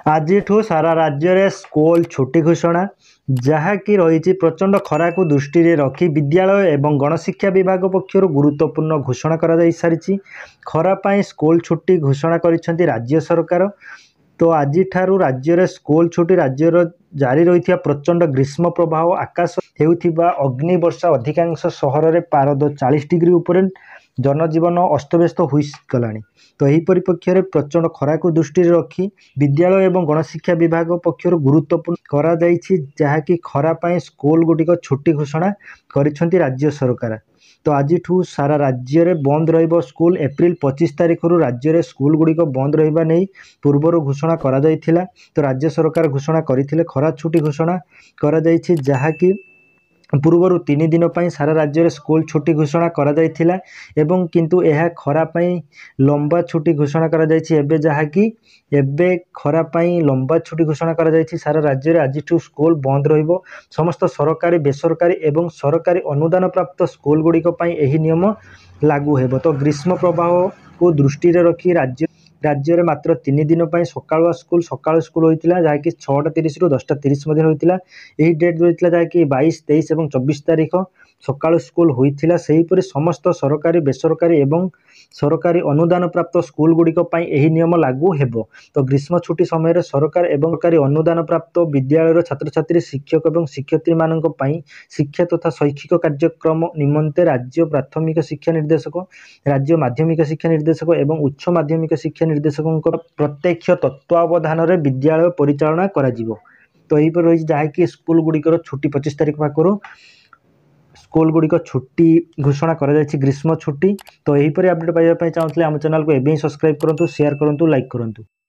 आज सारा राज्य में स्कूल छुट्टी घोषणा जहाँकि रही प्रचंड खरा को दृष्टि रखी विद्यालय एवं गणशिक्षा विभाग पक्षर गुरुत्वपूर्ण घोषणा कर सारी खरा स्कूल छुट्टी घोषणा कर राज्य सरकार। तो आज राज्य में स्कूल छुट्टी राज्यर जारी रही प्रचंड ग्रीष्म प्रभाव आकाश होउथिबा अग्नि वर्षा अधिकांश सहर में पारद 40 डिग्री उपर जनजीवन अस्तव्यस्त हो गलानी। तो यही परिप्रेक्षी में प्रचंड खरा को दृष्टि रखी विद्यालय एवं गणशिक्षा विभाग पक्षर गुरुत्वपूर्ण करा जहाँकि खरा स्कूल गुटिक छुट्टी घोषणा करिसेंती राज्य सरकार। तो आज सारा राज्य में बंद रहिबो स्कूल। एप्रिल 25 तारिख राज्य में स्कूल गुड़िक बंद रहिबा नहीं पूर्वर घोषणा करा जायथिला। तो राज्य सरकार घोषणा करथिले खरा छुट्टी घोषणा करा जायछि जहाँकि पूर्वर 3 दिन पर सारा राज्य में स्कूल छुट्टी घोषणा करा जायथिला एवं किंतु यह खरा लंबा छुट्टी घोषणा करा जायछि एबे जहाँकि एबे खरा लंबा छुट्टी घोषणा करा जायछि। सारा राज्य में आज स्कूल बंद रहिबो। समस्त सरकारी बेसरकारी एवं सरकारी अनुदान प्राप्त स्कूल गुड़िक यही नियम लागू हेबो। तो ग्रीष्म प्रभाव को दृष्टि रखी राज्य में मात्र 3 दिन पर सकाळ स्कूल होता जहाँकि 6:30 रु 10:30 होता। यही डेट जो होता जहाँकि 22, 23 और 24 तारिख सकाळ स्कूल होता। सेहीपरि समस्त सरकारी बेसरकारी एवं सरकारी अनुदान प्राप्त स्कूल गुड़िक यही नियम लागू हेबो। तो ग्रीष्म छुट्टी समय सरकार एवं सरकारी अनुदान प्राप्त विद्यालय छात्र छात्री शिक्षक एवं शिक्षयित्री मानक पई शिक्षा तथा शैक्षिक कार्यक्रम निमंते राज्य प्राथमिक शिक्षा निर्देशक, राज्य माध्यमिक शिक्षा निर्देशक एवं उच्च माध्यमिक शिक्षा निर्देशक प्रत्यक्ष तत्वावधान में विद्यालय परिचालना करा जिवो। तो यही पर रही जहाँकि स्कूल गुड़िकर छुट्टी 25 तारिख पाखर स्कूल गुड़िक छुट्टी घोषणा करा जायछि ग्रीष्म छुट्टी। तो यहीपरि अपडेट पाइबा चाहूँଥିଲେ आम चैनल को एबे ही सब्सक्राइब करूँ, शेयर करूँ, लाइक करूँ।